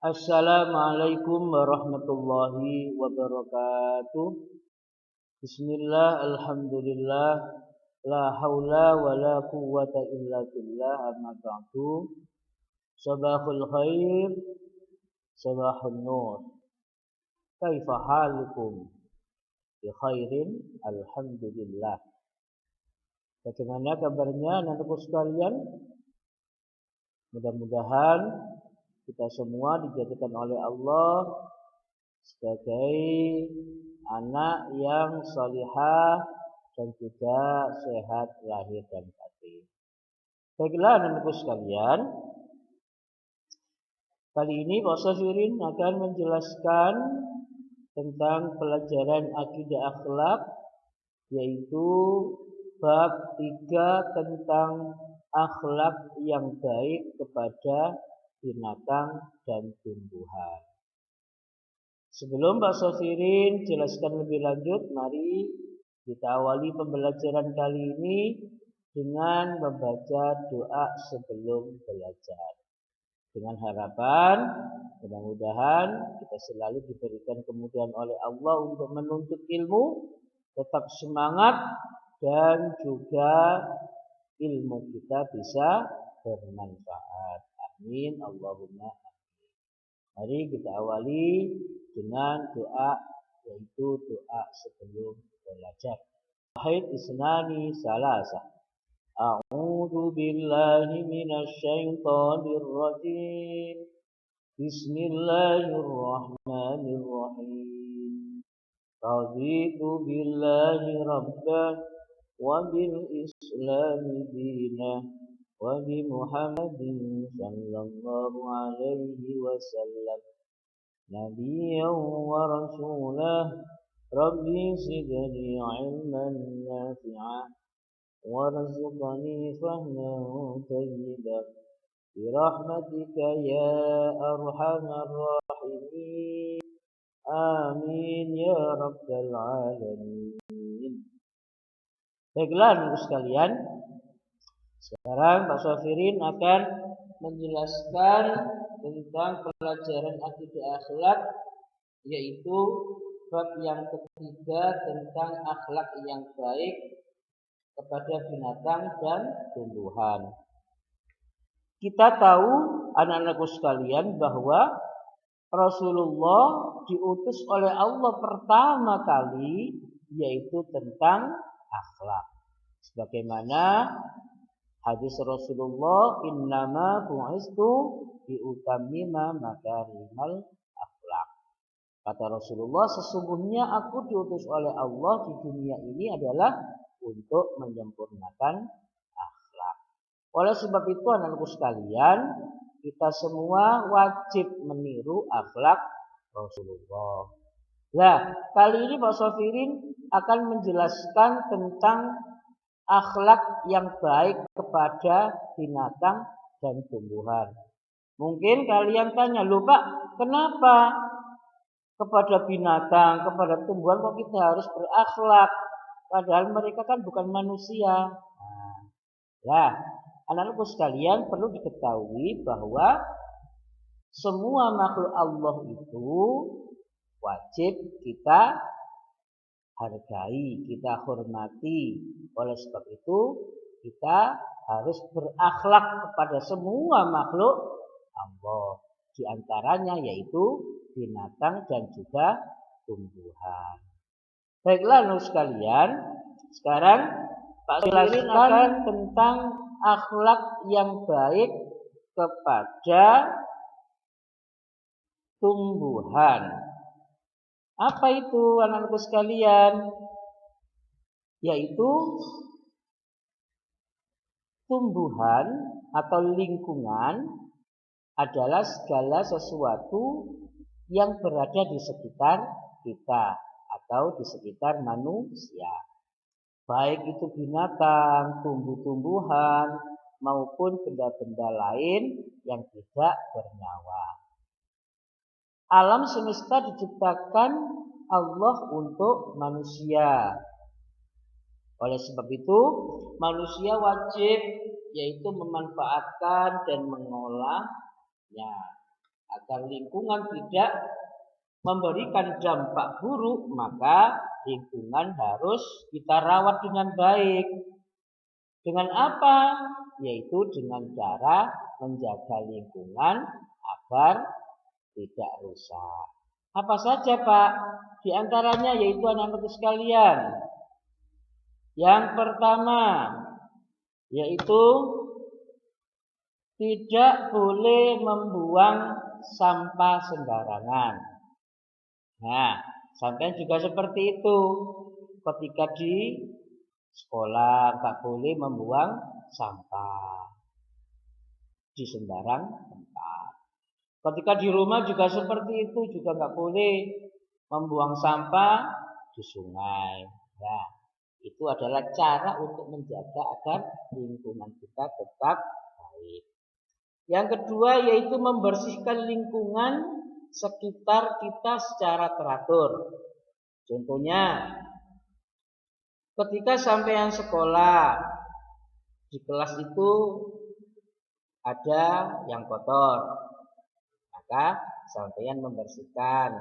Assalamualaikum warahmatullahi wabarakatuh. Bismillah, alhamdulillah, la haula wa la quwwata illa billah, amma ba'du. Sabahul khair, sabahun nur. Kaifa halukum? Bi khairin, alhamdulillah. Bagaimana kabarnya anak-anakku sekalian? Mudah-mudahan kita semua dijadikan oleh Allah sebagai anak yang salihah dan juga sehat lahir dan batin. Baiklah anak-anakku sekalian, kali ini Pak Safirin akan menjelaskan tentang pelajaran akidah akhlak, yaitu bab 3 tentang akhlak yang baik kepada binatang dan tumbuhan. Sebelum Pak Safirin jelaskan lebih lanjut, mari kita awali pembelajaran kali ini dengan membaca doa sebelum belajar. Dengan harapan mudah-mudahan kita selalu diberikan kemudahan oleh Allah untuk menuntut ilmu, tetap semangat, dan juga ilmu kita bisa bermanfaat. Amin Allahumma amin. Mari kita awali dengan doa, yaitu doa sebelum belajar. Wahid isnani salasa. A'udzu billahi minasy syaithanir rajim. Bismillahirrahmanirrahim. Raditu billahi rabbah wa bil islami dinah wa bi Muhammadin sallallahu alaihi wasallam nabiyyan wa rasulah. Rabbi zidni ilman nafi'ah warzuqni fahman thayyiban bi rahmatika ya arhamar rahimin. Amin ya rabbal alamin. Baiklah anak sekalian, sekarang Pak Safirin akan menjelaskan tentang pelajaran akidah akhlak, yaitu bab yang ketiga tentang akhlak yang baik kepada binatang dan tumbuhan. Kita tahu anak-anakku sekalian bahwa Rasulullah diutus oleh Allah pertama kali yaitu tentang akhlak. Sebagaimana hadis Rasulullah, innama bu'istu liutammima makarimal akhlak. Kata Rasulullah, sesungguhnya aku diutus oleh Allah di dunia ini adalah untuk menyempurnakan akhlak. Oleh sebab itu anak-anakku sekalian, kita semua wajib meniru akhlak Rasulullah. Nah, kali ini Pak Safirin akan menjelaskan tentang akhlak yang baik kepada binatang dan tumbuhan. Mungkin kalian tanya, loh Pak, kenapa kepada binatang, kepada tumbuhan kok kita harus berakhlak? Padahal mereka kan bukan manusia. Nah, anak-anakku sekalian perlu diketahui bahwa semua makhluk Allah itu wajib kita hargai, kita hormati. Oleh sebab itu, kita harus berakhlak kepada semua makhluk Allah. Di antaranya yaitu binatang dan juga tumbuhan. Baiklah anak sekalian, sekarang Pak Safirin akan tentang akhlak yang baik kepada tumbuhan. Apa itu anak-anakku sekalian? Yaitu tumbuhan atau lingkungan adalah segala sesuatu yang berada di sekitar kita atau di sekitar manusia. Baik itu binatang, tumbuh-tumbuhan, maupun benda-benda lain yang tidak bernyawa. Alam semesta diciptakan Allah untuk manusia. Oleh sebab itu, manusia wajib yaitu memanfaatkan dan mengolahnya agar lingkungan tidak memberikan dampak buruk, maka lingkungan harus kita rawat dengan baik. Dengan apa? Yaitu dengan cara menjaga lingkungan agar tidak rusak. Apa saja, Pak? Di antaranya yaitu anak-anakku sekalian. Yang pertama yaitu tidak boleh membuang sampah sembarangan. Nah, sampai juga seperti itu. Ketika di sekolah nggak boleh membuang sampah di sembarang tempat. Ketika di rumah juga seperti itu, juga nggak boleh membuang sampah di sungai. Nah, itu adalah cara untuk menjaga agar lingkungan kita tetap baik. Yang kedua yaitu membersihkan lingkungan sekitar kita secara teratur. Contohnya, ketika sampean sekolah, di kelas itu ada yang kotor, maka sampean membersihkan.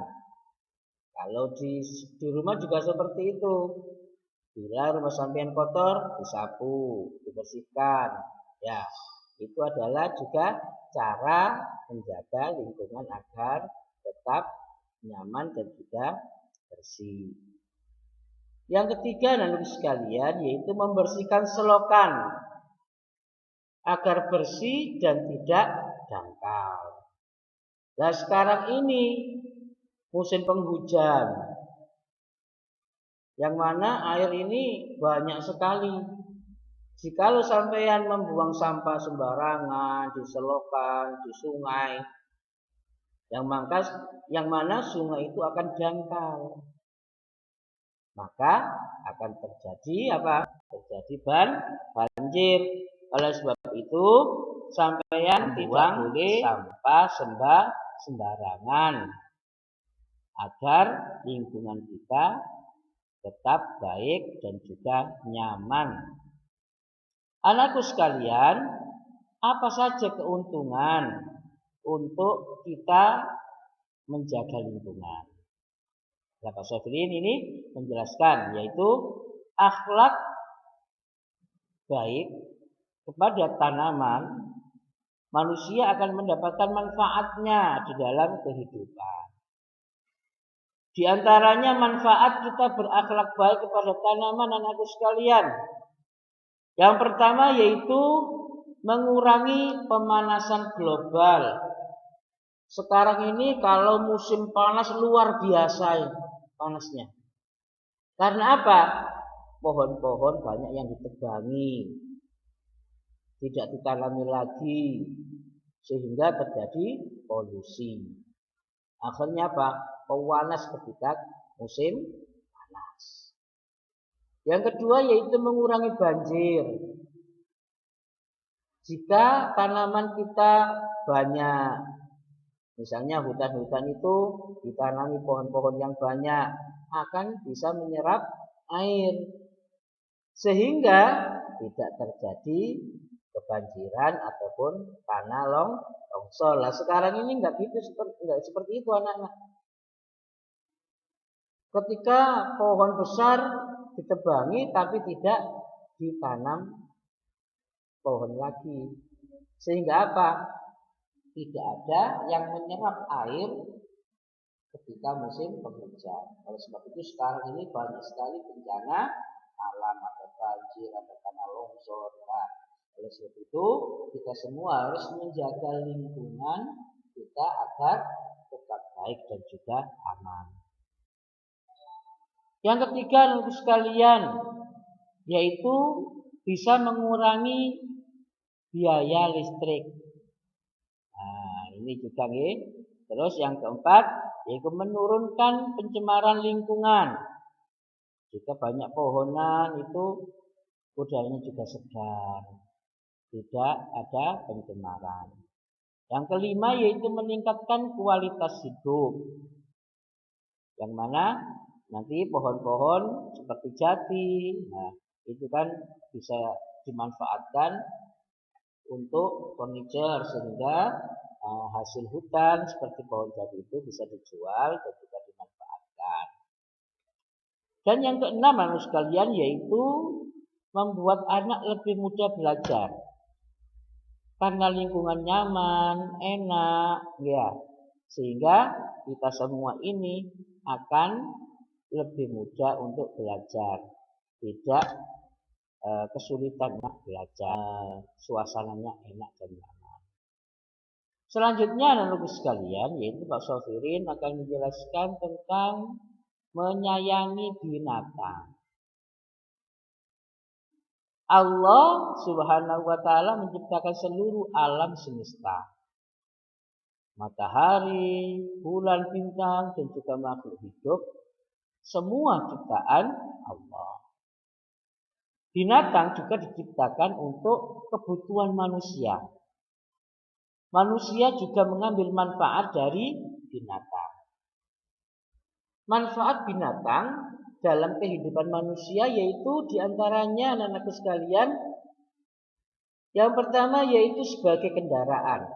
Kalau di rumah juga seperti itu. Bila rumah sampean kotor, disapu, dibersihkan. Ya, itu adalah juga cara menjaga lingkungan agar tetap nyaman dan juga bersih. Yang ketiga, anak-anak sekalian, yaitu membersihkan selokan agar bersih dan tidak dangkal. Nah, sekarang ini musim penghujan, yang mana air ini banyak sekali. Jikalau sampean membuang sampah sembarangan di selokan, di sungai, yang mana sungai itu akan dangkal, maka akan terjadi apa? Terjadi banjir. Oleh sebab itu, sampean tidak boleh sampah sembarangan agar lingkungan kita tetap baik dan juga nyaman. Anakku sekalian, apa saja keuntungan untuk kita menjaga lingkungan? Bapak Sofrin ini menjelaskan, yaitu akhlak baik kepada tanaman, manusia akan mendapatkan manfaatnya di dalam kehidupan. Di antaranya manfaat kita berakhlak baik kepada tanaman, anakku sekalian. Yang pertama yaitu mengurangi pemanasan global. Sekarang ini kalau musim panas luar biasa panasnya. Karena apa? Pohon-pohon banyak yang ditebangi, tidak ditanami lagi, sehingga terjadi polusi. Akhirnya apa? Pewanas ketika musim panas. Yang kedua yaitu mengurangi banjir. Jika tanaman kita banyak, misalnya hutan-hutan itu ditanami pohon-pohon yang banyak, akan bisa menyerap air. Sehingga tidak terjadi kebanjiran ataupun tanah longsor. Lah sekarang ini enggak seperti itu anak-anak. Ketika pohon besar ditebangi tapi tidak ditanam pohon lagi. Sehingga apa? Tidak ada yang menyerap air ketika musim penghujan. Oleh sebab itu sekarang ini banyak sekali bencana alam, ada banjir, ada tanah longsor. Nah, oleh sebab itu kita semua harus menjaga lingkungan kita agar tetap baik dan juga aman. Yang ketiga, anak sekalian, yaitu bisa mengurangi biaya listrik. Nah, ini juga nih. Terus yang keempat, yaitu menurunkan pencemaran lingkungan. Jika banyak pohonan itu udaranya juga segar, tidak ada pencemaran. Yang kelima yaitu meningkatkan kualitas hidup. Yang mana nanti pohon-pohon seperti jati, nah itu kan bisa dimanfaatkan untuk furniture sehingga hasil hutan seperti pohon jati itu bisa dijual dan juga dimanfaatkan. Dan yang keenam anak sekalian yaitu membuat anak lebih mudah belajar. Karena lingkungan nyaman, enak, ya. Sehingga kita semua ini akan lebih mudah untuk belajar. Tidak kesulitan nak belajar, suasananya enak dan nyaman. Selanjutnya anak-anak sekalian yaitu Pak Sofirin akan menjelaskan tentang menyayangi binatang. Allah Subhanahu wa taala menciptakan seluruh alam semesta. Matahari, bulan, bintang dan juga makhluk hidup semua ciptaan Allah. Binatang juga diciptakan untuk kebutuhan manusia. Manusia juga mengambil manfaat dari binatang. Manfaat binatang dalam kehidupan manusia yaitu diantaranya anak-anakku sekalian, yang pertama yaitu sebagai kendaraan.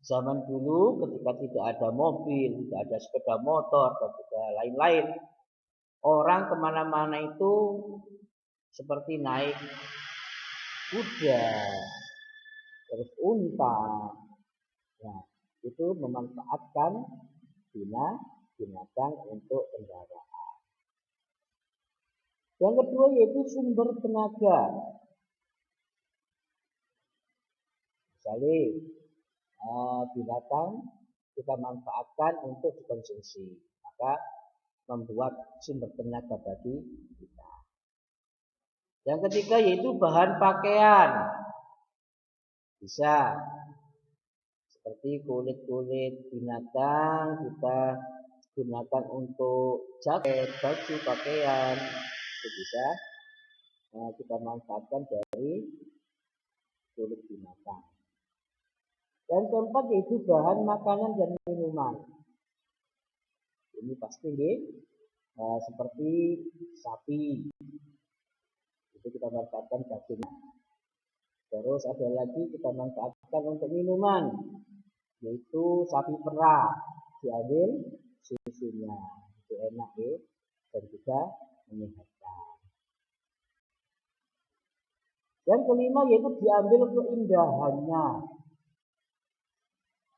Zaman dulu ketika tidak ada mobil, tidak ada sepeda motor dan juga lain-lain, orang kemana-mana itu seperti naik kuda, terus unta. Nah, itu memanfaatkan binatang untuk kendaraan. Yang kedua yaitu sumber tenaga. Misalnya binatang kita manfaatkan untuk dikonsumsi, maka membuat sumber tenaga bagi kita. Yang ketiga yaitu bahan pakaian. Bisa seperti kulit-kulit binatang kita gunakan untuk jaket, baju, pakaian, itu bisa kita manfaatkan dari kulit binatang. Yang keempat yaitu bahan makanan dan minuman. Ini pasti seperti sapi, itu kita manfaatkan dagingnya. Terus ada lagi kita manfaatkan untuk minuman, yaitu sapi perah, diambil susunya, itu enak ya, dan juga menyehatkan. Yang kelima yaitu diambil keindahannya.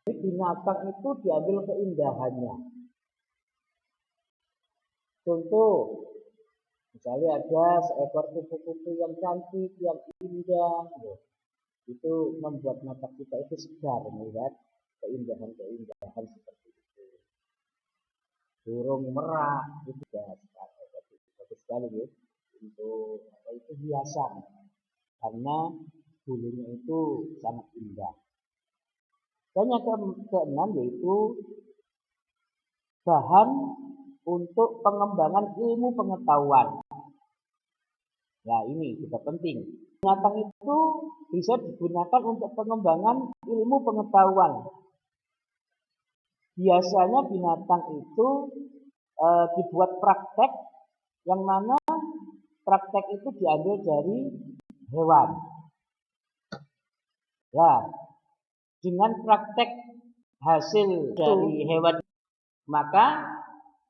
Binatang itu diambil keindahannya. Contoh, misalnya ada seekor kupu-kupu yang cantik, yang indah, itu membuat mata kita itu segar melihat keindahan-keindahan seperti itu. Burung merak itu juga bagus sekali ya, untuk itu hiasan, karena bulunya itu sangat indah. Dan yang keenam yaitu bahan untuk pengembangan ilmu pengetahuan. Nah ini juga penting. Binatang itu bisa digunakan untuk pengembangan ilmu pengetahuan. Biasanya binatang itu dibuat praktek, yang mana praktek itu diambil dari hewan. Nah, dengan praktek hasil dari hewan, maka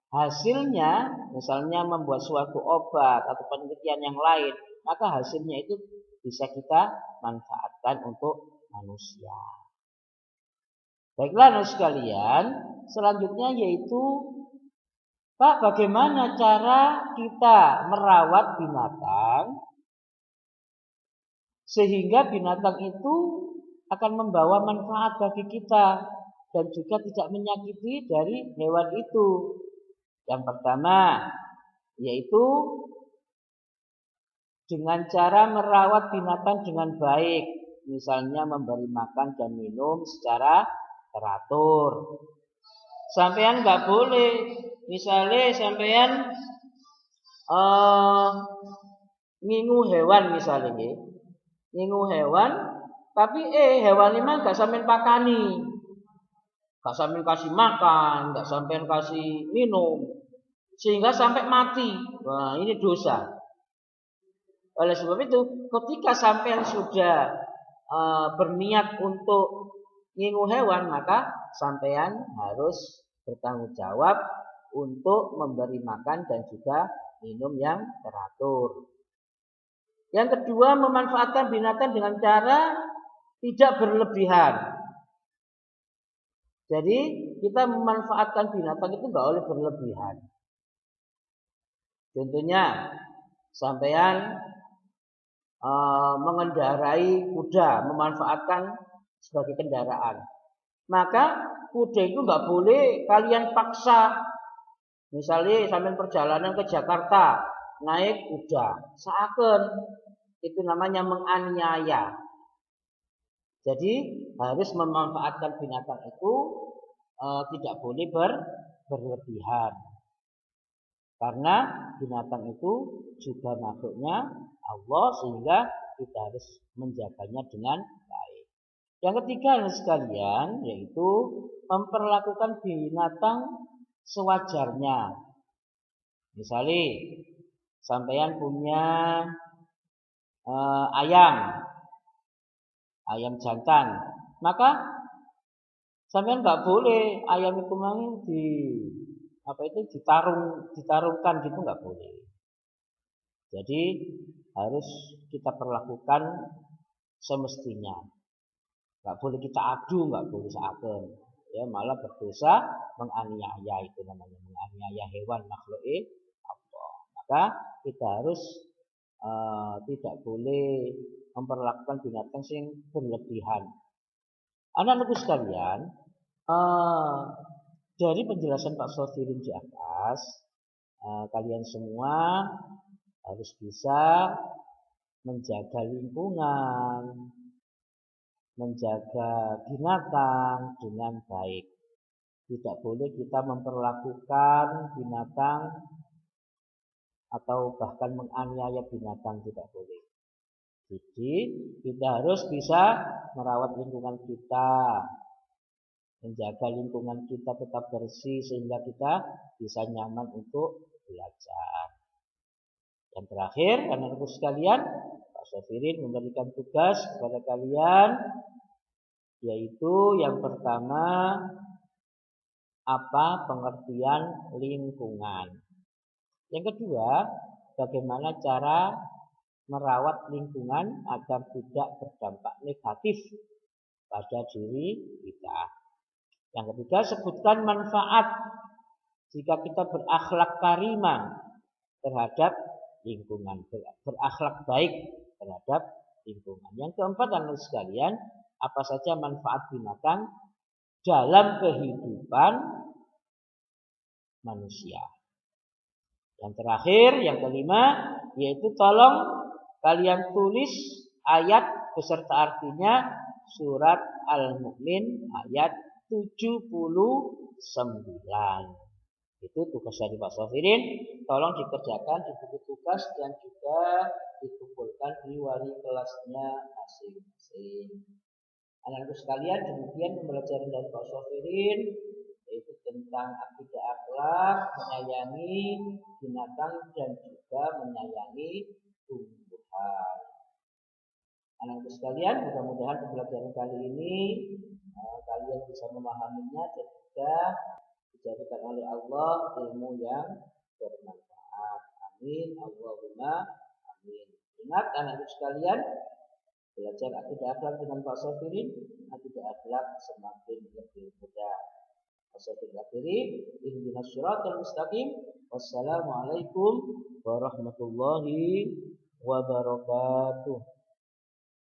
hasilnya misalnya membuat suatu obat atau penelitian yang lain, maka hasilnya itu bisa kita manfaatkan untuk manusia. Baiklah anak sekalian, selanjutnya yaitu Pak, bagaimana cara kita merawat binatang sehingga binatang itu akan membawa manfaat bagi kita dan juga tidak menyakiti dari hewan itu. Yang pertama yaitu dengan cara merawat binatang dengan baik, misalnya memberi makan dan minum secara teratur. Sampean nggak boleh, misalnya sampean ngingu hewan misalnya, ngingu hewan, tapi hewan ini mah nggak sampean pakani, nggak sampean kasih makan, nggak sampean kasih minum, sehingga sampai mati. Wah, ini dosa. Oleh sebab itu, ketika sampean sudah berniat untuk ngingu hewan, maka sampean harus bertanggung jawab untuk memberi makan dan juga minum yang teratur. Yang kedua, memanfaatkan binatang dengan cara tidak berlebihan. Jadi kita memanfaatkan binatang itu nggak boleh berlebihan. Contohnya, sampean mengendarai kuda, memanfaatkan sebagai kendaraan. Maka kuda itu nggak boleh kalian paksa. Misalnya sampai perjalanan ke Jakarta naik kuda, seakan itu namanya menganiaya. Jadi harus memanfaatkan binatang itu tidak boleh berlebihan. Karena binatang itu juga makhluknya Allah, sehingga kita harus menjaganya dengan baik. Yang ketiga sekalian, yaitu memperlakukan binatang sewajarnya. Misalnya sampean punya ayam jantan, maka sampean nggak boleh ayam itu ditarungkan gitu, nggak boleh. Jadi harus kita perlakukan semestinya. Nggak boleh kita adu, nggak boleh seakan. Ya, malah berdosa menganiaya, itu namanya menganiaya hewan makhluk Allah. Maka kita harus tidak boleh memperlakukan binatang yang berlebihan. Anak-anakku sekalian, dari penjelasan Pak Sofirin di atas, kalian semua harus bisa menjaga lingkungan, menjaga binatang dengan baik. Tidak boleh kita memperlakukan binatang atau bahkan menganiaya binatang, tidak boleh. Jadi kita harus bisa merawat lingkungan kita, menjaga lingkungan kita tetap bersih sehingga kita bisa nyaman untuk belajar. Yang terakhir, anak-anakku sekalian, Pak Sofirin memberikan tugas kepada kalian, yaitu yang pertama, apa pengertian lingkungan. Yang kedua, bagaimana cara merawat lingkungan agar tidak berdampak negatif pada diri kita. Yang ketiga, sebutkan manfaat jika kita berakhlak karimah terhadap lingkungan, berakhlak baik terhadap lingkungan. Yang keempat, anak sekalian, apa saja manfaat binatang dalam kehidupan manusia. Yang terakhir, yang kelima, yaitu tolong kalian tulis ayat beserta artinya surat Al-Mu'min ayat 79. Itu tugas dari Pak Sofirin. Tolong dikerjakan di buku tugas dan juga dikumpulkan di wali kelasnya masing-masing. Anak-anak sekalian, demikian pembelajaran dari Pak Sofirin, yaitu tentang akidah akhlak, menyayangi binatang dan juga menyayangi tumbuhan. Anak-anak sekalian, mudah-mudahan pembelajaran kali ini kalian bisa memahaminya dan juga dijadikan oleh Allah ilmu yang bermanfaat. Amin. Allahumma amin. Ingat anak-anak sekalian, belajar akidah akhlak dengan Pak Sofirin, akidah akhlak semakin lebih mudah. Ihdinas siratal mustaqim. Wassalamualaikum warahmatullahi wabarakatuh.